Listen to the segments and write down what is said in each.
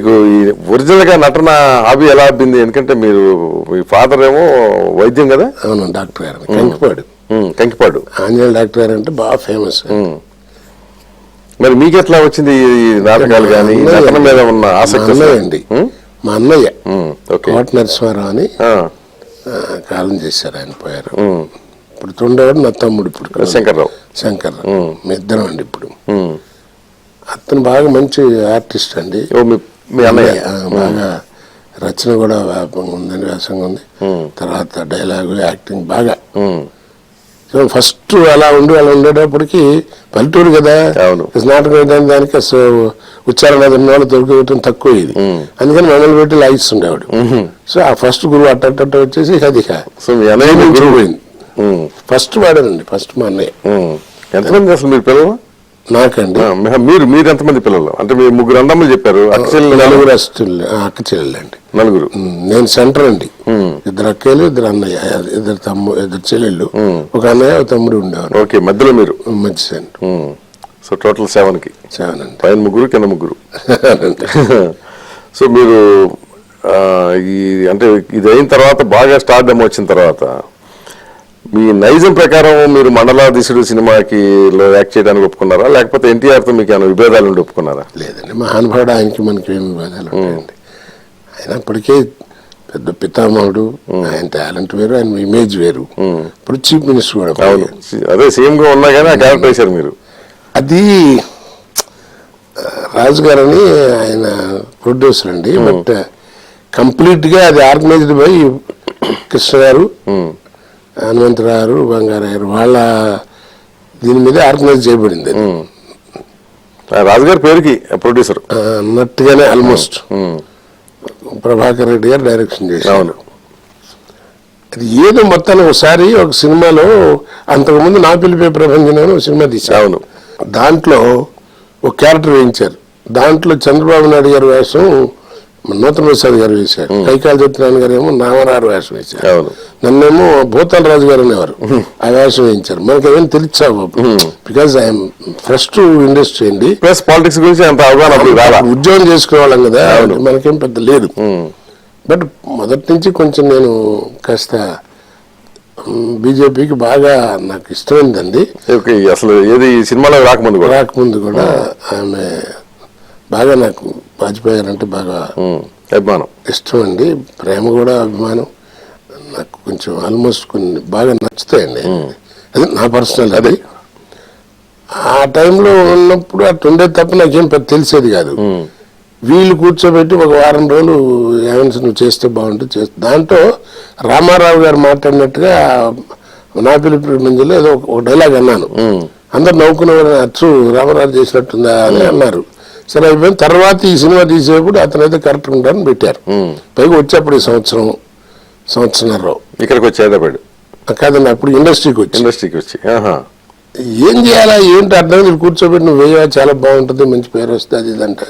మీకు ఒరిజినల్ గా నటన హాబీ ఎలా అబ్బింది? ఎందుకంటే మీరు మీ ఫాదర్ ఏమో వైద్యం కదా? అవును, డాక్టర్ గారు కంకిపాడు ఆంజనేయ డాక్టర్ గారు అంటే బాగా ఫేమస్. మరి మీకు ఎట్లా వచ్చింది ఈ నాటకాలు కానీ నటన మీద ఉన్న ఆసక్తి? అండి మా అన్నయ్య కోట నరసింహారావు అని కాలం చేశారు, ఆయన పోయారు. ఇప్పుడు ఉండేవాడు నా తమ్ముడు, ఇప్పుడు శంకర్రావు. మీ ఇద్దరం అండి. ఇప్పుడు అతను బాగా మంచి ఆర్టిస్ట్ అండి. మీ అన్నయ్య బాగా రచన కూడా ఉందండి, వ్యాసంగా ఉంది. తర్వాత డైలాగు, యాక్టింగ్ బాగా. సో ఫస్ట్ అలా ఉండేటప్పటికి పల్లెటూరు కదా, నాటకం దానికి అసలు ఉచ్చారణ వాళ్ళు దొరికేయటం తక్కువ ఇది. అందుకని మమ్మల్ని పెట్టి లాగిస్తుండేవాడు. సో ఆ ఫస్ట్ గురువు అట్ట వచ్చేసి అది గురువు పోయింది. ఫస్ట్ వాడానండి, ఫస్ట్ మా అన్నయ్య. ఎంతమంది అసలు మీరు పిల్లలు? నాకండి మీరు ఎంతమంది పిల్లలు? అంటే మీరు ముగ్గురు అన్నమ్మలు చెప్పారు, నలుగురు అక్క చెల్లెళ్ళండి. నలుగురు. నేను సెంటర్ అండి. ఇద్దరు అక్కలు, ఇద్దరు అన్నయ్య, ఇద్దరు చెల్లెళ్ళు, ఒక అన్నయ్య, ఒక తమ్ముడు ఉండేవారు. ఓకే, మధ్యలో మీరు మంచి సెంటర్. సో టోటల్ 7 అండి. పైన ముగ్గురు, కింద ముగ్గురు. సో మీరు అంటే ఇది అయిన తర్వాత బాగా స్టార్డమ్ వచ్చిన తర్వాత మీ నైజం ప్రకారం మీరు మండలాధీశుడు సినిమాకి యాక్ట్ చేయడానికి ఒప్పుకున్నారా, లేకపోతే ఎన్టీఆర్తో మీకు ఏమైనా విభేదాలు ఉండి ఒప్పుకున్నారా? లేదండి, మహానుభావుడు, ఆయనకి మనకి ఏమి విభేదాలు ఉంటాయండి. ఆయన అప్పటికే పెద్ద పితామహుడు, ఆయన టాలెంట్ వేరు, ఆయన ఇమేజ్ వేరు. ఇప్పుడు చీఫ్ మినిస్టర్ కూడా. అవును, అదే సేమ్ గా ఉన్నా కానీ ఆ క్యారెక్టర్ వేశారు మీరు. అది రాజు గారని ఆయన ప్రొడ్యూసర్ అండి. బట్ కంప్లీట్ గా అది ఆర్గనైజ్డ్ బై కృష్ణ గారు, హనుమంతరావు, బంగారావు వాళ్ళ దీని మీద ఆర్గనైజ్ చేయబడింది. రాజుగారి పేరుకి ప్రొడ్యూసర్ అన్నట్టుగానే ఆల్మోస్ట్ ప్రభాకర్ రెడ్డి గారు డైరెక్షన్ చేశారు. అది ఏదో మొత్తాన్ని ఒకసారి ఒక సినిమాలో అంతకుముందు నా పిలిపే ప్రపంచం సినిమా తీశారు. దాంట్లో ఒక క్యారెక్టర్ వేయించారు. దాంట్లో చంద్రబాబు నాయుడు గారి వేషం నూతన ప్రసాద్ గారు వేశారు, కైకాల సత్యనారాయణ గారు ఏమో నామరారు వేషం వేశారు, నన్నేమో భూతాల రాజు గారు అనేవారు ఆ వేషం వేయించారు. మనకేమైనా తెలుసావు, because I'm fresh to industry అండి. ప్లస్ పాలిటిక్స్ గురించి అంత అవగాహన, ఉద్యోగం చేసుకునే వాళ్ళం కదా, మనకేం పెద్ద లేదు. బట్ మొదటి నుంచి కొంచెం నేను కాస్త బీజేపీకి బాగా నాకు ఇష్టమైందండి. అసలు ఏది సినిమాలో రాకముందు కూడా ఆమె బాగా నాకు వాజ్పేయి గారు అంటే బాగా అభిమానం, ఇష్టం అండి. ప్రేమ కూడా, అభిమానం నాకు కొంచెం ఆల్మోస్ట్ కొన్ని బాగా నచ్చుతాయండి. అది నా పర్సనల్. అది ఆ టైంలో ఉన్నప్పుడు అటు ఉండేది తప్ప నాకేం పెద్ద తెలిసేది కాదు. వీళ్ళు కూర్చోబెట్టి ఒక వారం రోజులు ఏమన్నా నువ్వు చేస్తే బాగుంటుంది చేస్తే, దాంట్లో రామారావు గారు మాట్లాడినట్టుగా నా పిలుపు మందిలో ఏదో ఒక డైలాగ్ అన్నాను. అందరు నవ్వుకునేవారు, అచ్చు రామారావు చేసినట్టుందా అని అన్నారు. సరే అయిపోయిన తర్వాత ఈ సినిమా తీసేప్పుడు అతనైతే కరెక్ట్ ఉంటారని పెట్టారు. పైగా వచ్చేప్పుడు ఈ సంవత్సరంన్నర ఇక్కడికి వచ్చేదాడు కాదండి, అప్పుడు ఇండస్ట్రీకి వచ్చి ఏం చేయాలా ఏంటి అర్థం మీరు కూర్చోబెట్టి నువ్వు వేయ చాలా బాగుంటుంది, మంచి పేరు వస్తుంది, అది ఇదంటే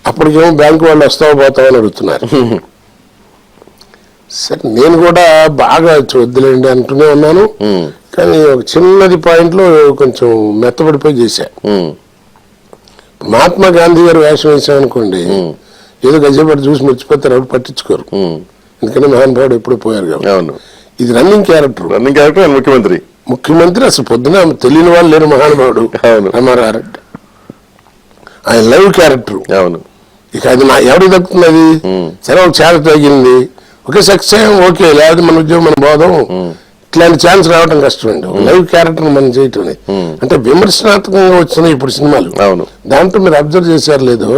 అప్పటికేమో బ్యాంకు వాళ్ళు వస్తావో పోతావో అని అడుగుతున్నారు. సరే నేను కూడా బాగా వద్దులేండి అంటూనే ఉన్నాను. కానీ ఒక చిన్నది పాయింట్లో కొంచెం మెత్తబడిపోయి చేశా. మహాత్మా గాంధీ గారు వేషం వేసామనుకోండి, ఏదో గజపడి చూసి మర్చిపోతారు, ఎవరు పట్టించుకోరు. ఎందుకంటే మహానుభావుడు ఎప్పుడు పోయారు కాబట్టి. ఇది రన్నింగ్ క్యారెక్టర్ ముఖ్యమంత్రి అసలు పొద్దున తెలియని వాళ్ళు లేరు. మహానుభావుడు రామారావు ఆయన లైవ్ క్యారెక్టర్. ఇక అది ఎవరికి దక్కుతుంది? అది సరే ఒక ఛాన్స్ తగిలింది, ఒకే సక్సెస్ ఓకే, లేదా మన ఉద్యోగం మన బోధం, ఇట్లాంటి ఛాన్స్ రావడం కష్టం అండి. లైవ్ క్యారెక్టర్ మనం చేయటం అంటే విమర్శనాత్మకంగా వచ్చినాయి ఇప్పుడు సినిమాలు. దాంట్లో మీరు అబ్జర్వ్ చేశారు లేదు,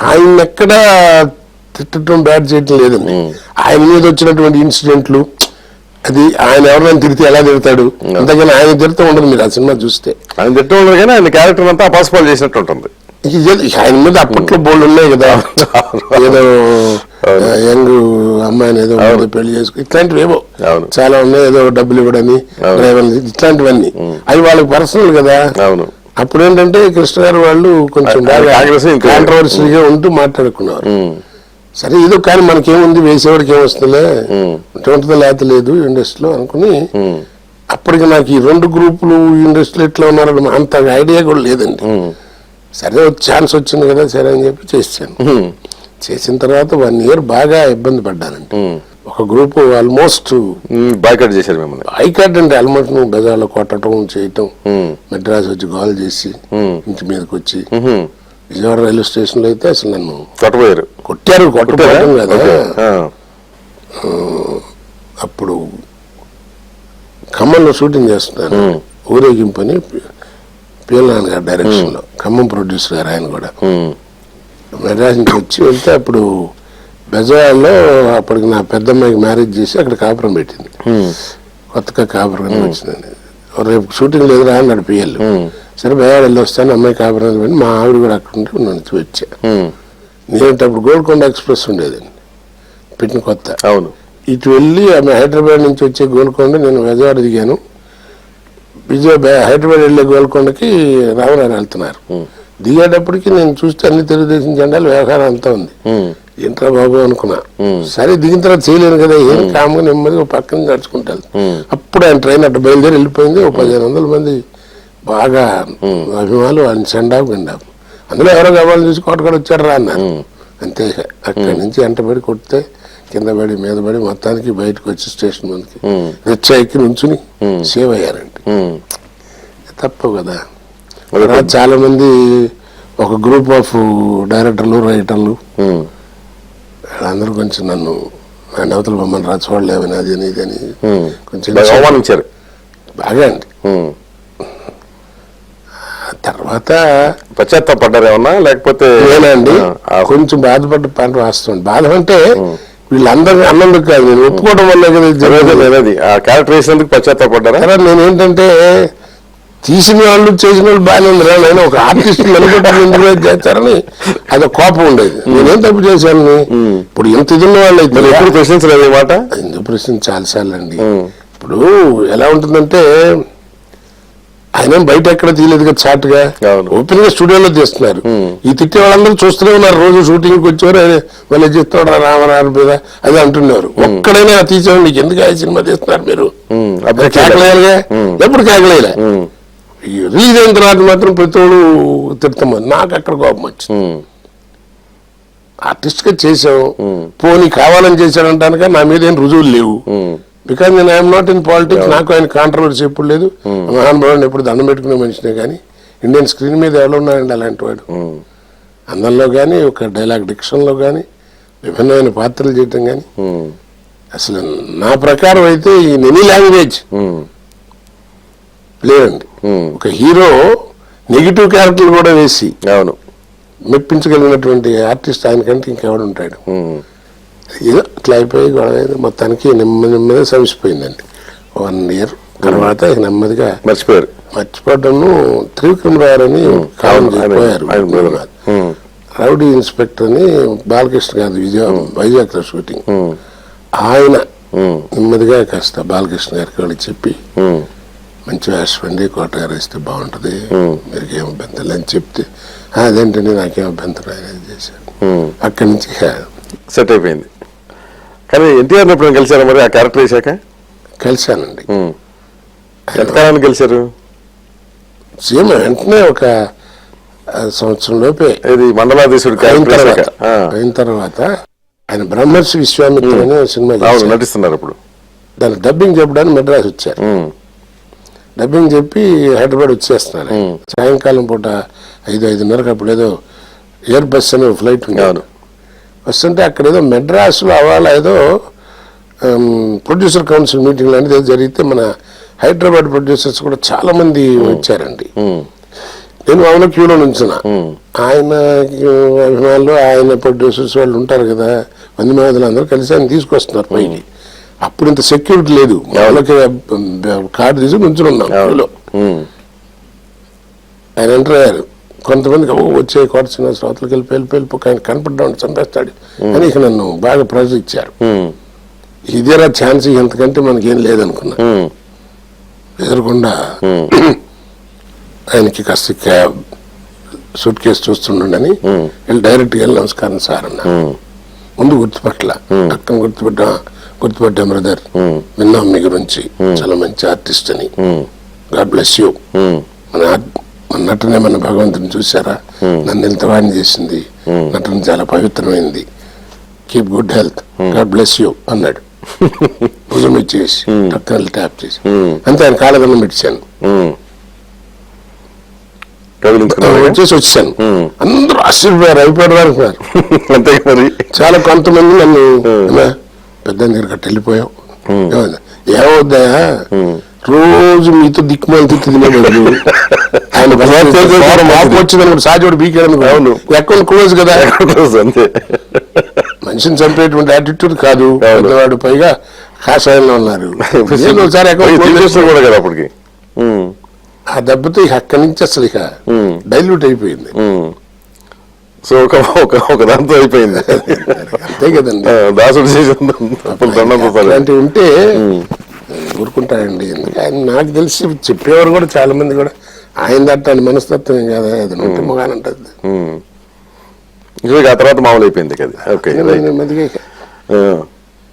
ఆయన ఎక్కడా తిట్టడం బ్యాడ్ చేయటం లేదండి. ఆయన మీద వచ్చినటువంటి ఇన్సిడెంట్లు, అది ఆయన ఎవరైనా తిరిగితే ఎలా తిడతాడు, అంతగానే ఆయన తిడతా ఉండదు. మీరు ఆ సినిమా చూస్తే ఆయన తిట్టం ఉండదు, కానీ ఆయన క్యారెక్టర్ అంతా అపాస్పాలు చేసినట్టు ఉంటుంది. ఆయన మీద అప్పట్లో బోల్డ్ ఉన్నాయి కదా, ఏదో యంగ్ అమ్మాయిని ఏదో పెళ్లి చేసుకు ఇట్లాంటివి ఏవో చాలా ఉన్నాయి, ఏదో డబ్బులు ఇవ్వడని, ఇట్లాంటివన్నీ అవి వాళ్ళకి పర్సనల్ కదా. అప్పుడు ఏంటంటే కృష్ణ గారు వాళ్ళు కొంచెం కాంట్రవర్సీగా ఉంటూ మాట్లాడుకున్నారు. సరే ఇదో కానీ మనకేముంది, వేసేవాడికి ఏమొస్తుందిలే, ఉంటుందో లేత లేదు ఇండస్ట్రీలో అనుకుని, అప్పటికి నాకు ఈ 2 గ్రూపులు ఇండస్ట్రీలో ఎట్లా ఉన్నారని అంత ఐడియా కూడా లేదండి. సరే ఛాన్స్ వచ్చింది కదా సరే అని చెప్పి చేశాను. చేసిన తర్వాత 1 ఇయర్ బాగా ఇబ్బంది పడ్డానండి. ఒక గ్రూప్ ఆల్మోస్ట్ బాయ్కాట్ చేశారు మిమ్మల్ని. బాయ్కాట్ అంటే ఆల్మోస్ట్ నువ్వు బెజార్లో కొట్టడం చేయటం, మెడ్రాస్ వచ్చి గోల్ చేసి ఇంటి మీదకి వచ్చి విజయవాడ రైల్వే స్టేషన్ లో అయితే అసలు నన్ను కొట్టారు కదా. అప్పుడు ఖమ్మంలో షూటింగ్ చేస్తున్నాను, ఊరేగింపని పిఎల్ గారి డైరెక్షన్ లో, ఖమ్మం ప్రొడ్యూసర్ గారు ఆయన కూడా. మెడ్రాస్ నుంచి వచ్చి వెళ్తే అప్పుడు బెజవాడలో అప్పటికి నా పెద్దమ్మాయికి మ్యారేజ్ చేసి అక్కడ కాపురం పెట్టింది. కొత్తగా కాపురం వచ్చిందండి. రేపు షూటింగ్ లేదురా అన్నాడు పిఎల్. సరే బెజవాడ వెళ్ళి వస్తాను, అమ్మాయి కాపురం పెట్టి మా ఆవిడ కూడా అక్కడ ఉంటే నుంచి వచ్చా. నేనంటే అప్పుడు గోల్కొండ ఎక్స్ప్రెస్ ఉండేదండి, పెట్టిన కొత్త. అవును. ఇటు వెళ్ళి ఆమె హైదరాబాద్ నుంచి వచ్చే గోల్కొండ, నేను బెజవాడ దిగాను. హైదరాబాద్ వెళ్ళే గోల్కొండకి రామరావు వెళ్తున్నారు. దిగేటప్పటికి నేను చూస్తే అన్ని తెలుగుదేశం జెండాలు వ్యవహారం అంతా ఉంది. ఏంట్రా బాబు అనుకున్నా. సరే దిగిన తర్వాత చేయలేను కదా, ఏం కాముగా నెమ్మదిగా పక్కన నడుచుకుంటాను. అప్పుడు ఆయన ట్రైన్ అట్ట బయలుదేరి వెళ్ళిపోయింది. 1500 మంది బాగా అభిమానులు ఆయన సెండాపు గండాపు. అందులో ఎవరో గబాలు చూసి కొట్టకొడ వచ్చాడు రా అన్నారు. అంతే. అక్కడి నుంచి ఎంటబడి కొడితే కింద పడి మీద పడి మొత్తానికి బయటకు వచ్చి స్టేషన్ ముందుకి రిక్షా ఎక్కి నుంచుని సేవ్ అయ్యారండి. తప్పవు కదా. చాలా మంది ఒక గ్రూప్ ఆఫ్ డైరెక్టర్లు, రైటర్లు అందరూ కొంచెం నన్ను నవతల బొమ్మను రచవాళ్ళేమని అది అని ఇది అని కొంచెం అవమానించారు బాగా అండి. తర్వాత పశ్చాత్తాపడ్డారు ఏమన్నా, లేకపోతే నేనండి కొంచెం బాధపడ్డ పని రాస్తుంది. బాధ అంటే వీళ్ళందరినీ అన్నందుకు కాదు, నేను ఒప్పుకోవడం వల్ల కదా ఆ క్యారెక్టర్ వేసినందుకు పశ్చాత్తాపడ్డారా. నేనేంటంటే తీసిన వాళ్ళు చేసిన వాళ్ళు బాగానే ఉంది, నేను ఒక ఆర్టిస్ట్ నిలబెట్టి చేస్తారని అది కోపం ఉండేది. నేనేం తప్పు చేశాను. ఇప్పుడు ఎంత ఇది ఉన్న వాళ్ళు అయితే ఎప్పుడు ప్రశ్నించలేదు ఈ మాట. ఎందుకు ప్రశ్నించాలి సార్లు అండి. ఇప్పుడు ఎలా ఉంటుందంటే ఆయన బయట ఎక్కడ తీయలేదు కదా, చాటుగా ఓపెన్ గా స్టూడియోలో తీస్తున్నారు. ఈ తిట్టే వాళ్ళందరూ చూస్తూనే ఉన్నారు. రోజు షూటింగ్కి వచ్చేవారు వాళ్ళు చేస్తాడు రామరారు మీద అది అంటున్నారు. ఒక్కడైనా తీసేవాడు నీకు ఎందుకు ఆ సినిమా తీస్తున్నారు మీరు కేకలేయాలిగా, ఎప్పుడు కేకలేయలే. రిలీజ్ అయిన తర్వాత మాత్రం ప్రతివాడు తిడతామని నాకు అక్కడ కోపం వచ్చింది. ఆర్టిస్ట్ గా చేసాం, పోనీ కావాలని చేశాడంటానుక నా మీద ఏం రుజువులు లేవు. బికాజ్ నేను ఐఎమ్ నాట్ ఇన్ పాలిటిక్స్. నాకు ఆయన కాంట్రవర్సీ ఎప్పుడు లేదు. మహానుభావుని ఎప్పుడు దండం పెట్టుకునే మనిషినే. కానీ ఇండియన్ స్క్రీన్ మీద ఎవరు ఉన్నారండి అలాంటి వాడు. అందంలో కానీ, ఒక డైలాగ్ డిక్షన్ లో కానీ, విభిన్నమైన పాత్రలు చేయటం కానీ, అసలు నా ప్రకారం అయితే ఈ ఎనీ లాంగ్వేజ్ లేదండి. ఒక హీరో నెగిటివ్ క్యారెక్టర్లు కూడా వేసి అవును మెప్పించగలిగినటువంటి ఆర్టిస్ట్ ఆయన కంటే ఇంకెవడు ఉంటాడు. ఏదో అట్లా అయిపోయి గొడవ మొత్తానికి నెమ్మదిగా సవిసిపోయిందండి. 1 ఇయర్ తర్వాత నెమ్మదిగా మర్చిపోవడం. త్రివిక్రమరావు అని కావాలి రౌడీ ఇన్స్పెక్టర్ అని బాలకృష్ణ గారి వైజాగ్ లో షూటింగ్. ఆయన నెమ్మదిగా కాస్త బాలకృష్ణ గారికి వాళ్ళు చెప్పి మంచి వేషండి, కోట గారు వేస్తే బాగుంటది, మీరు ఏం అభ్యంతరం అని చెప్తే అదేంటండి నాకేం అభ్యంతరం ఆయన చేశాను. అక్కడి నుంచి సెట్ అయిపోయింది. కానీ ఎన్టీఆర్ ఎప్పుడు కలిసారా మరి ఆ క్యారెక్టర్ వేసాక? కలిశానండి. ఎంతకాలానికి కలిశారు? సీఎం వెంటనే ఒక సంవత్సరం లోపే. ఇది మండలాధీశుడు అయిన తర్వాత ఆయన బ్రహ్మర్షి విశ్వామిత్ర అనే సినిమా నటిస్తున్నారు. ఇప్పుడు దాని డబ్బింగ్ చెప్పడానికి మెడ్రాస్ వచ్చారు. డబ్బింగ్ చెప్పి హైదరాబాద్ వచ్చేస్తున్నారు. సాయంకాలం పూట 5:30కి అప్పుడు ఏదో ఎయిర్ బస్ అనే ఫ్లైట్ ఉంది. వస్తుంటే అక్కడ ఏదో మెడ్రాస్లో అవాళ ఏదో ప్రొడ్యూసర్ కౌన్సిల్ మీటింగ్ లాంటిది ఏదో జరిగితే మన హైదరాబాద్ ప్రొడ్యూసర్స్ కూడా చాలా మంది వచ్చారండి. నేను మామూలుగా క్యూలో నుంచున్నా. ఆయన అభిమానులు, ఆయన ప్రొడ్యూసర్స్ వాళ్ళు ఉంటారు కదా, మంది మేధలు అందరూ కలిసి ఆయన తీసుకొస్తున్నారు పైకి. అప్పుడు ఇంత సెక్యూరిటీ లేదు. వాళ్ళకి కార్డు తీసి నుంచుని ఉన్నాం క్యూలో. ఆయన ఎంటర్ అయ్యారు. కొంతమంది వచ్చే కోట శ్రీనివాసరావుకి వెళ్ళిపో ఆయన కనపడ్డాడు చంపేస్తాడు అని ఇక నన్ను బాగా ప్రైజ్ ఇచ్చారు. ఇదేరా ఛాన్స్, ఎంతకంటే మనకేం లేదనుకున్నా. ఎదురకుండా ఆయనకి కాస్త సూట్ కేసు చూస్తుండని వెళ్ళి డైరెక్ట్ గా నమస్కారం సార్ అన్నా. ముందు గుర్తుపట్ల అక్కడ గుర్తుపట్టాం బ్రదర్, విన్నాం మీ గురించి, చాలా మంచి ఆర్టిస్ట్ అని, గాడ్ బ్లెస్ యూ. మన నటనే మన భగవంతుని చూసారా, నన్ను ఎంత వాడిని చేసింది, నటన చాలా పవిత్రమైంది keep good health, God bless you అన్నాడు. భుజం ఇచ్చేసి టక్కన ట్యాప్ చేసి అంతే, ఆయన కాలగన్నం పెట్టాను, వచ్చేసి వచ్చాను. అందరూ ఆశ్చర్యపోయారు, అయిపోయారు అనుకున్నారు. అంతే మరి. చాలా కొంతమంది నన్ను పెద్ద దగ్గర కట్టి వెళ్ళిపోయావు, ఏమవుద్దా రోజు మీతో దిక్కుమాలి తినే బదులు ఆయన మాకు వచ్చిందని సాజోడు బీకేయడం ఎక్కడ క్లోజ్ కదా. అంతే, మనిషిని చంపేటువంటి యాటిట్యూడ్ కాదు పెద్దవాడు, పైగా కాషాయంలో ఉన్నారు. ఒకసారి కూడా కదా అప్పటికి. ఆ దెబ్బతో ఇక అక్కడి నుంచి అసలు ఇక డైల్యూట్ అయిపోయింది. సో ఒక దాంతో అయిపోయింది. అంతే కదండి, దాసుడు అలాంటివి ఉంటే ఊరుకుంటాడండి. ఎందుకంటే నాకు తెలిసి చెప్పేవారు కూడా చాలా మంది కూడా ఆయన తట్టాలి మనస్తత్వం ఏం కాదా, ఏదైనా ఉంటే మొగానంటది. ఆ తర్వాత మామూలు అయిపోయింది కదా. ఓకే,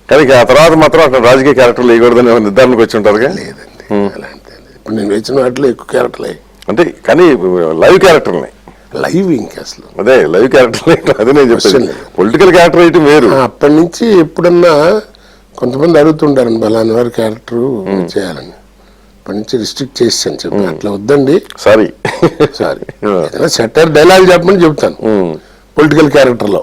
కానీ ఆ తర్వాత మాత్రం అక్కడ రాజకీయ క్యారెక్టర్లు వేయకూడదని నిర్ధారణకు వచ్చి ఉంటారు. లేదండి, అలాంటి ఇప్పుడు నేను వేసిన వాటిలో ఎక్కువ క్యారెక్టర్లే అంటే, కానీ లైవ్ క్యారెక్టర్ని లైవ్ ఇంకా అసలు అదే లైవ్ క్యారెక్టర్ అదే నేను చెప్పాను. పొలిటికల్ క్యారెక్టర్ అయితే వేరు. అప్పటి నుంచి ఎప్పుడన్నా కొంతమంది అడుగుతుంటారండి బలాని వారి క్యారెక్టర్ చేయాలని, అప్పటి నుంచి రిస్ట్రిక్ట్ చేసాను. చెప్పి అట్లా వద్దండి, సారీ సారీ సెటర్ డైలాగ్ చెప్పమని చెప్తాను పొలిటికల్ క్యారెక్టర్ లో.